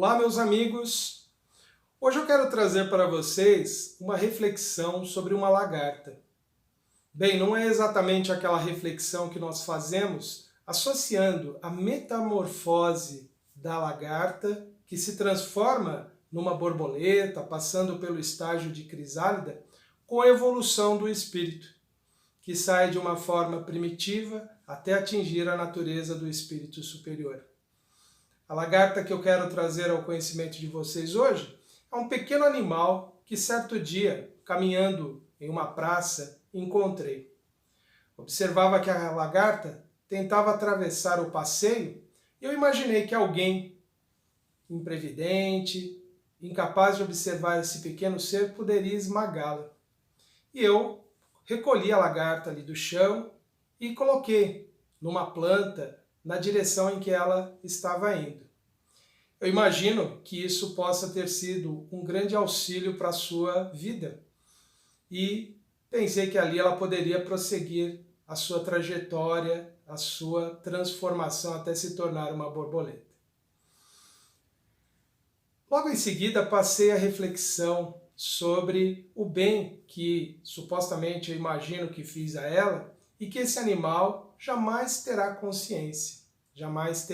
Olá, meus amigos! Hoje eu quero trazer para vocês uma reflexão sobre uma lagarta. Bem, não é exatamente aquela reflexão que nós fazemos associando a metamorfose da lagarta, que se transforma numa borboleta, passando pelo estágio de crisálida, com a evolução do espírito, que sai de uma forma primitiva até atingir a natureza do espírito superior. A lagarta que eu quero trazer ao conhecimento de vocês hoje é um pequeno animal que certo dia, caminhando em uma praça, encontrei. Observava que a lagarta tentava atravessar o passeio e eu imaginei que alguém imprevidente, incapaz de observar esse pequeno ser, poderia esmagá-la. E eu recolhi a lagarta ali do chão e coloquei numa planta na direção em que ela estava indo. Eu imagino que isso possa ter sido um grande auxílio para a sua vida e pensei que ali ela poderia prosseguir a sua trajetória, a sua transformação até se tornar uma borboleta. Logo em seguida passei a reflexão sobre o bem que supostamente eu imagino que fiz a ela e que esse animal jamais terá consciência, jamais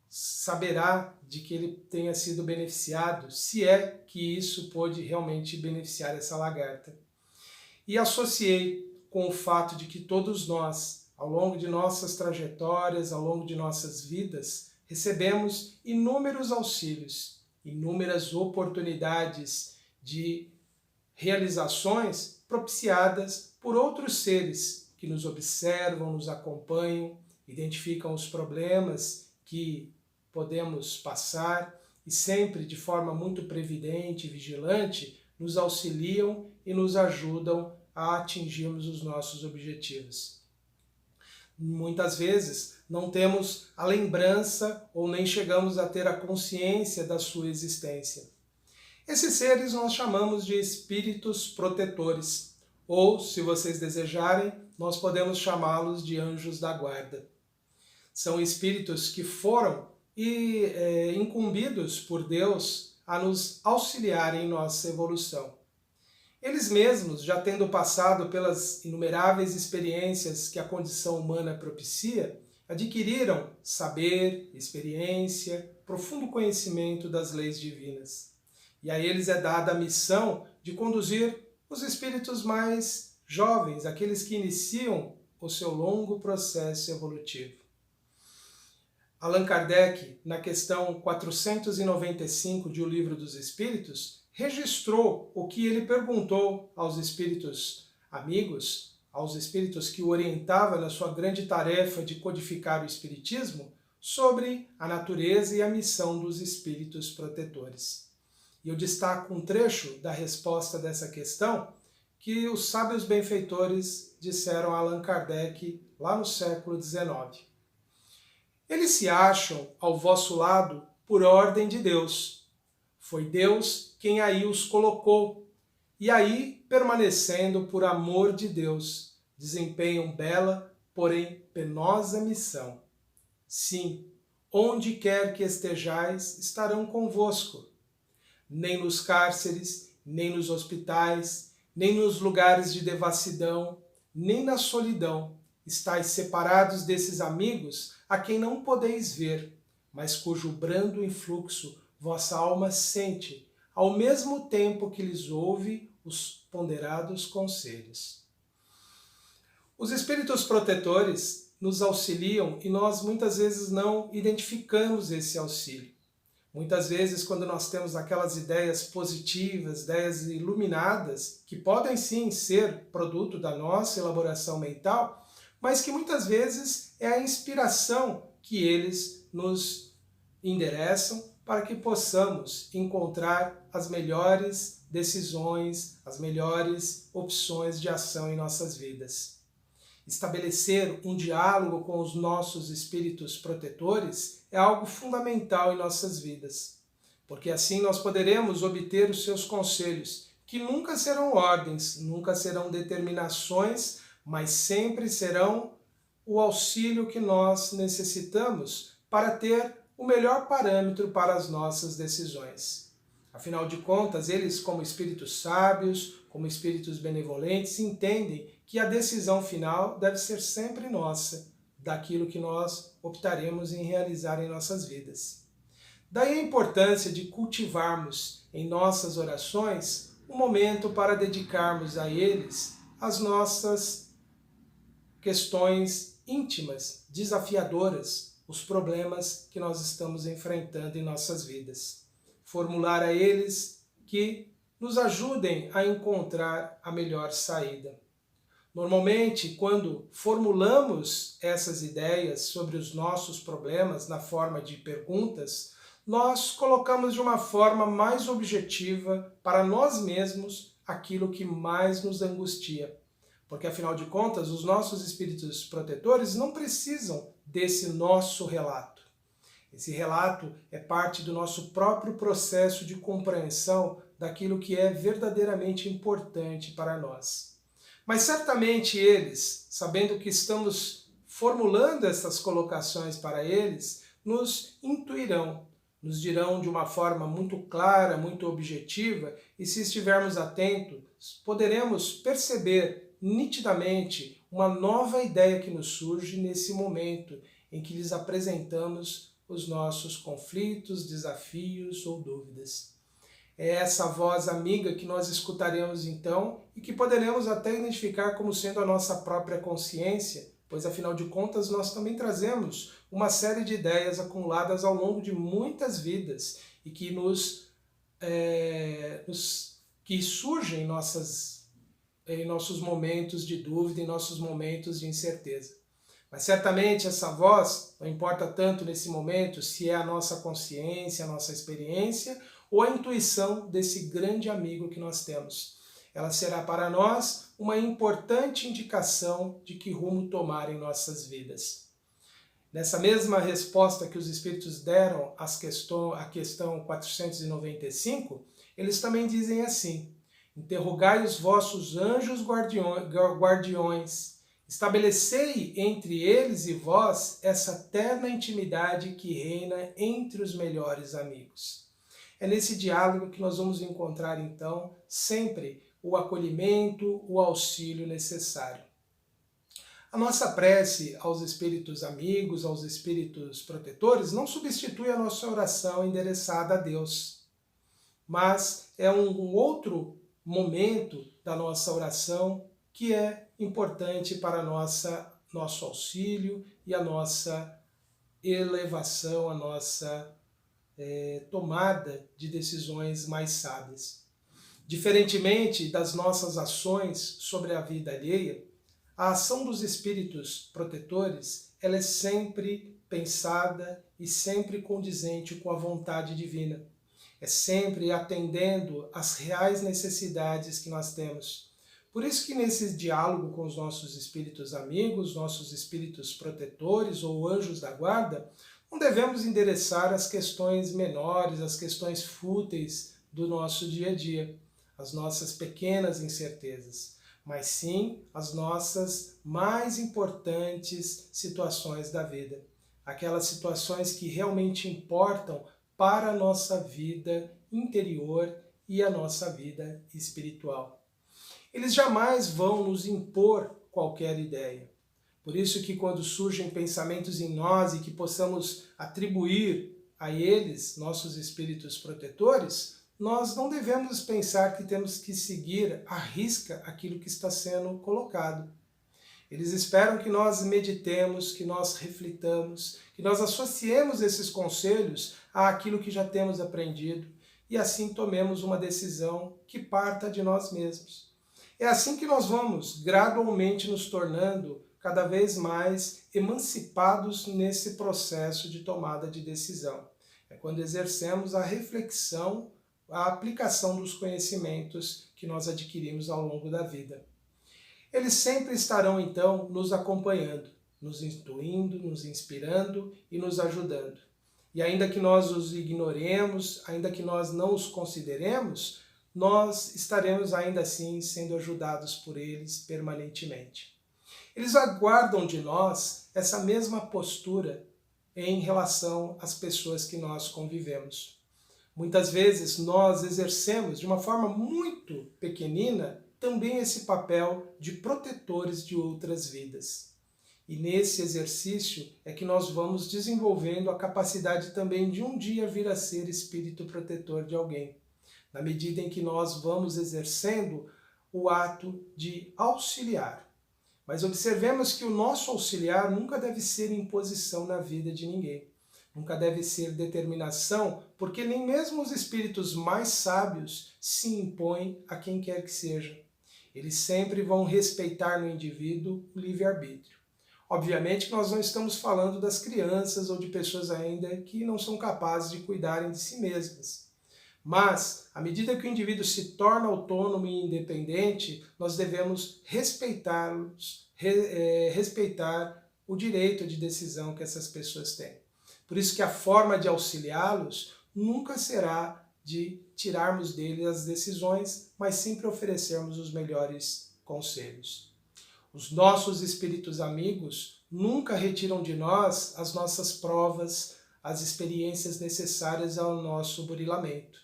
saberá de que ele tenha sido beneficiado, se é que isso pôde realmente beneficiar essa lagarta. E associei com o fato de que todos nós, ao longo de nossas trajetórias, ao longo de nossas vidas, recebemos inúmeros auxílios, inúmeras oportunidades de realizações propiciadas por outros seres que nos observam, nos acompanham, identificam os problemas que podemos passar e sempre de forma muito previdente e vigilante nos auxiliam e nos ajudam a atingirmos os nossos objetivos. Muitas vezes não temos a lembrança ou nem chegamos a ter a consciência da sua existência. Esses seres nós chamamos de espíritos protetores, ou, se vocês desejarem, nós podemos chamá-los de anjos da guarda. São espíritos que foram incumbidos por Deus a nos auxiliar em nossa evolução. Eles mesmos, já tendo passado pelas inumeráveis experiências que a condição humana propicia, adquiriram saber, experiência, profundo conhecimento das leis divinas. E a eles é dada a missão de conduzir os espíritos mais jovens, aqueles que iniciam o seu longo processo evolutivo. Allan Kardec, na questão 495 de O Livro dos Espíritos, registrou o que ele perguntou aos espíritos amigos, aos espíritos que o orientavam na sua grande tarefa de codificar o espiritismo, sobre a natureza e a missão dos espíritos protetores. E eu destaco um trecho da resposta dessa questão que os sábios benfeitores disseram a Allan Kardec lá no século XIX. Eles se acham ao vosso lado por ordem de Deus. Foi Deus quem aí os colocou, e aí, permanecendo por amor de Deus, desempenham bela, porém penosa missão. Sim, onde quer que estejais, estarão convosco. Nem nos cárceres, nem nos hospitais, nem nos lugares de devassidão, nem na solidão, estáis separados desses amigos a quem não podeis ver, mas cujo brando influxo vossa alma sente, ao mesmo tempo que lhes ouve os ponderados conselhos. Os espíritos protetores nos auxiliam e nós muitas vezes não identificamos esse auxílio. Muitas vezes, quando nós temos aquelas ideias positivas, ideias iluminadas, que podem sim ser produto da nossa elaboração mental, mas que muitas vezes é a inspiração que eles nos endereçam para que possamos encontrar as melhores decisões, as melhores opções de ação em nossas vidas. Estabelecer um diálogo com os nossos espíritos protetores é algo fundamental em nossas vidas, porque assim nós poderemos obter os seus conselhos, que nunca serão ordens, nunca serão determinações, mas sempre serão o auxílio que nós necessitamos para ter o melhor parâmetro para as nossas decisões. Afinal de contas, eles, como espíritos sábios, como espíritos benevolentes, entendem que a decisão final deve ser sempre nossa, daquilo que nós optaremos em realizar em nossas vidas. Daí a importância de cultivarmos em nossas orações um momento para dedicarmos a eles as nossas questões íntimas, desafiadoras, os problemas que nós estamos enfrentando em nossas vidas. Formular a eles que nos ajudem a encontrar a melhor saída. Normalmente, quando formulamos essas ideias sobre os nossos problemas na forma de perguntas, nós colocamos de uma forma mais objetiva para nós mesmos aquilo que mais nos angustia. Porque, afinal de contas, os nossos espíritos protetores não precisam desse nosso relato. Esse relato é parte do nosso próprio processo de compreensão daquilo que é verdadeiramente importante para nós. Mas certamente eles, sabendo que estamos formulando essas colocações para eles, nos intuirão, nos dirão de uma forma muito clara, muito objetiva, e se estivermos atentos, poderemos perceber nitidamente uma nova ideia que nos surge nesse momento em que lhes apresentamos os nossos conflitos, desafios ou dúvidas. É essa voz amiga que nós escutaremos então e que poderemos até identificar como sendo a nossa própria consciência, pois afinal de contas nós também trazemos uma série de ideias acumuladas ao longo de muitas vidas e que que surgem em nossos momentos de dúvida, em nossos momentos de incerteza. Mas certamente essa voz, não importa tanto nesse momento se é a nossa consciência, a nossa experiência ou a intuição desse grande amigo que nós temos. Ela será para nós uma importante indicação de que rumo tomar em nossas vidas. Nessa mesma resposta que os Espíritos deram à questão 495, eles também dizem assim: interrogai os vossos anjos guardiões, estabelecei entre eles e vós essa terna intimidade que reina entre os melhores amigos. É nesse diálogo que nós vamos encontrar, então, sempre o acolhimento, o auxílio necessário. A nossa prece aos espíritos amigos, aos espíritos protetores, não substitui a nossa oração endereçada a Deus, mas é um outro momento da nossa oração que é importante para nosso auxílio e a nossa elevação, a nossa tomada de decisões mais sábias. Diferentemente das nossas ações sobre a vida alheia, a ação dos espíritos protetores ela é sempre pensada e sempre condizente com a vontade divina. É sempre atendendo às reais necessidades que nós temos. Por isso que nesse diálogo com os nossos espíritos amigos, nossos espíritos protetores ou anjos da guarda, não devemos endereçar as questões menores, as questões fúteis do nosso dia a dia, as nossas pequenas incertezas, mas sim as nossas mais importantes situações da vida, aquelas situações que realmente importam para a nossa vida interior e a nossa vida espiritual. Eles jamais vão nos impor qualquer ideia. Por isso que quando surgem pensamentos em nós e que possamos atribuir a eles, nossos espíritos protetores, nós não devemos pensar que temos que seguir à risca aquilo que está sendo colocado. Eles esperam que nós meditemos, que nós reflitamos, que nós associemos esses conselhos àquilo que já temos aprendido e assim tomemos uma decisão que parta de nós mesmos. É assim que nós vamos gradualmente nos tornando cada vez mais emancipados nesse processo de tomada de decisão. É quando exercemos a reflexão, a aplicação dos conhecimentos que nós adquirimos ao longo da vida. Eles sempre estarão, então, nos acompanhando, nos intuindo, nos inspirando e nos ajudando. E ainda que nós os ignoremos, ainda que nós não os consideremos, nós estaremos ainda assim sendo ajudados por eles permanentemente. Eles aguardam de nós essa mesma postura em relação às pessoas que nós convivemos. Muitas vezes nós exercemos de uma forma muito pequenina também esse papel de protetores de outras vidas. E nesse exercício é que nós vamos desenvolvendo a capacidade também de um dia vir a ser espírito protetor de alguém, na medida em que nós vamos exercendo o ato de auxiliar. Mas observemos que o nosso auxiliar nunca deve ser imposição na vida de ninguém. Nunca deve ser determinação, porque nem mesmo os espíritos mais sábios se impõem a quem quer que seja. Eles sempre vão respeitar no indivíduo o livre-arbítrio. Obviamente que nós não estamos falando das crianças ou de pessoas ainda que não são capazes de cuidarem de si mesmas. Mas, à medida que o indivíduo se torna autônomo e independente, nós devemos respeitá-los, respeitar o direito de decisão que essas pessoas têm. Por isso que a forma de auxiliá-los nunca será de tirarmos deles as decisões, mas sempre oferecermos os melhores conselhos. Os nossos espíritos amigos nunca retiram de nós as nossas provas, as experiências necessárias ao nosso burilamento.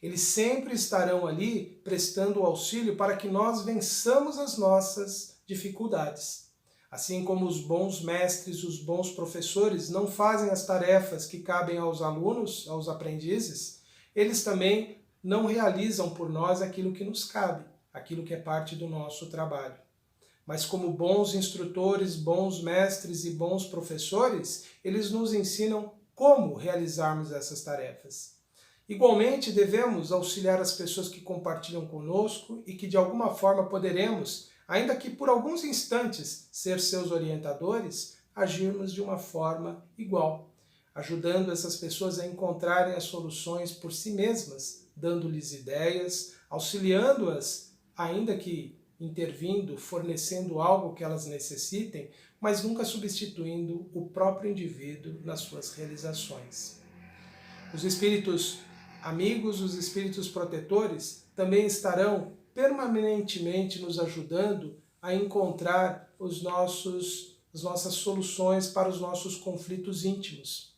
Eles sempre estarão ali prestando o auxílio para que nós vençamos as nossas dificuldades. Assim como os bons mestres, os bons professores não fazem as tarefas que cabem aos alunos, aos aprendizes, eles também não realizam por nós aquilo que nos cabe, aquilo que é parte do nosso trabalho. Mas como bons instrutores, bons mestres e bons professores, eles nos ensinam como realizarmos essas tarefas. Igualmente, devemos auxiliar as pessoas que compartilham conosco e que de alguma forma poderemos, ainda que por alguns instantes, ser seus orientadores, agirmos de uma forma igual, ajudando essas pessoas a encontrarem as soluções por si mesmas, dando-lhes ideias, auxiliando-as, ainda que intervindo, fornecendo algo que elas necessitem, mas nunca substituindo o próprio indivíduo nas suas realizações. Os espíritos amigos, os espíritos protetores, também estarão permanentemente nos ajudando a encontrar as nossas soluções para os nossos conflitos íntimos.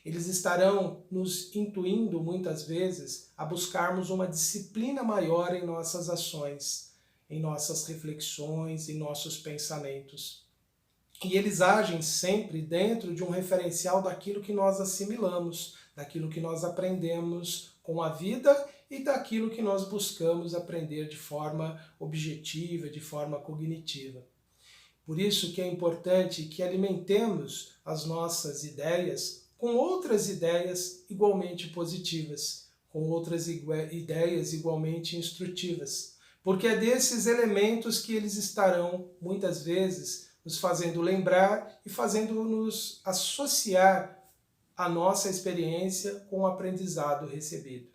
Eles estarão nos intuindo, muitas vezes, a buscarmos uma disciplina maior em nossas ações, em nossas reflexões, em nossos pensamentos. E eles agem sempre dentro de um referencial daquilo que nós assimilamos, daquilo que nós aprendemos com a vida e daquilo que nós buscamos aprender de forma objetiva, de forma cognitiva. Por isso que é importante que alimentemos as nossas ideias com outras ideias igualmente positivas, com outras ideias igualmente instrutivas. Porque é desses elementos que eles estarão, muitas vezes, nos fazendo lembrar e fazendo-nos associar a nossa experiência com o aprendizado recebido.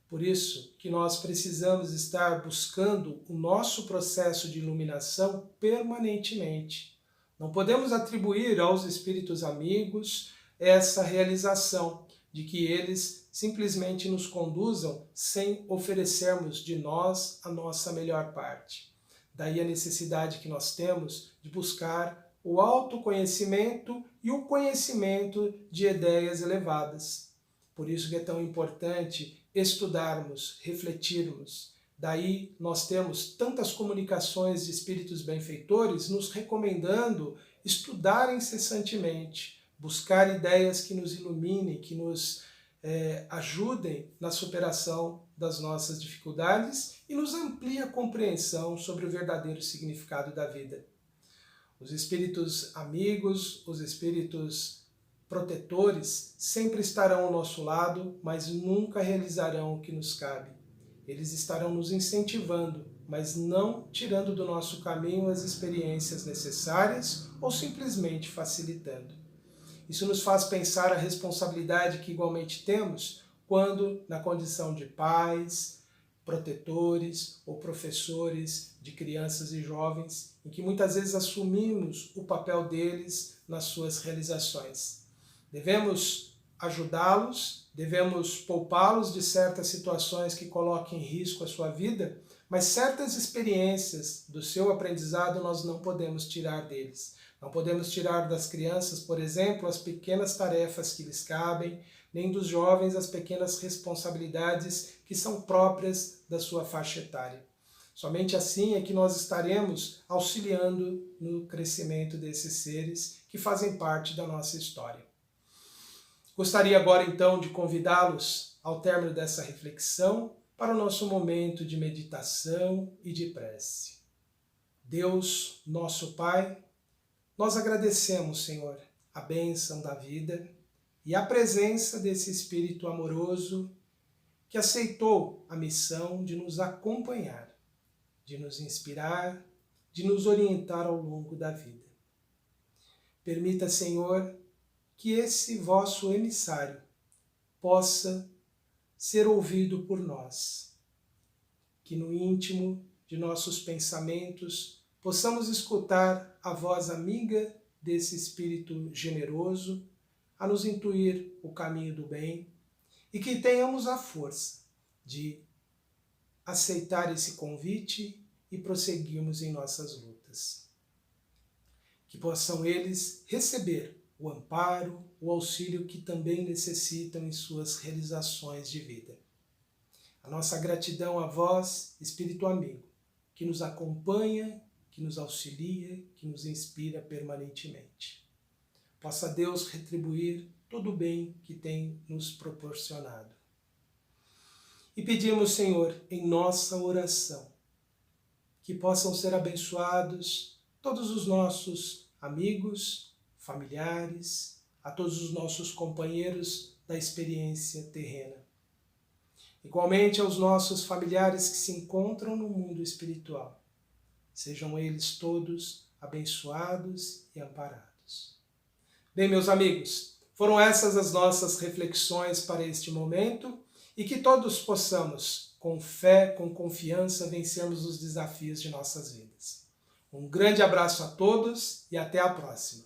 Por isso que nós precisamos estar buscando o nosso processo de iluminação permanentemente. Não podemos atribuir aos espíritos amigos essa realização de que eles simplesmente nos conduzam sem oferecermos de nós a nossa melhor parte. Daí a necessidade que nós temos de buscar o autoconhecimento e o conhecimento de ideias elevadas. Por isso que é tão importante estudarmos, refletirmos. Daí nós temos tantas comunicações de espíritos benfeitores nos recomendando estudar incessantemente, buscar ideias que nos iluminem, que nos ajudem na superação das nossas dificuldades e nos ampliem a compreensão sobre o verdadeiro significado da vida. Os espíritos amigos, os espíritos protetores sempre estarão ao nosso lado, mas nunca realizarão o que nos cabe. Eles estarão nos incentivando, mas não tirando do nosso caminho as experiências necessárias ou simplesmente facilitando. Isso nos faz pensar a responsabilidade que igualmente temos quando, na condição de pais, protetores ou professores de crianças e jovens, em que muitas vezes assumimos o papel deles nas suas realizações. Devemos ajudá-los, devemos poupá-los de certas situações que coloquem em risco a sua vida, mas certas experiências do seu aprendizado nós não podemos tirar deles. Não podemos tirar das crianças, por exemplo, as pequenas tarefas que lhes cabem, nem dos jovens as pequenas responsabilidades que são próprias da sua faixa etária. Somente assim é que nós estaremos auxiliando no crescimento desses seres que fazem parte da nossa história. Gostaria agora então de convidá-los, ao término dessa reflexão, para o nosso momento de meditação e de prece. Deus, nosso Pai, nós agradecemos, Senhor, a bênção da vida e a presença desse Espírito amoroso que aceitou a missão de nos acompanhar, de nos inspirar, de nos orientar ao longo da vida. Permita, Senhor, que esse vosso emissário possa ser ouvido por nós, que no íntimo de nossos pensamentos possamos escutar a voz amiga desse Espírito generoso a nos intuir o caminho do bem e que tenhamos a força de aceitar esse convite e prosseguirmos em nossas lutas. Que possam eles receber o amparo, o auxílio que também necessitam em suas realizações de vida. A nossa gratidão a vós, Espírito amigo, que nos acompanha, que nos auxilia, que nos inspira permanentemente. Possa Deus retribuir todo o bem que tem nos proporcionado. E pedimos, Senhor, em nossa oração, que possam ser abençoados todos os nossos amigos, familiares, a todos os nossos companheiros da experiência terrena. Igualmente aos nossos familiares que se encontram no mundo espiritual. Sejam eles todos abençoados e amparados. Bem, meus amigos, foram essas as nossas reflexões para este momento e que todos possamos, com fé, com confiança, vencermos os desafios de nossas vidas. Um grande abraço a todos e até a próxima.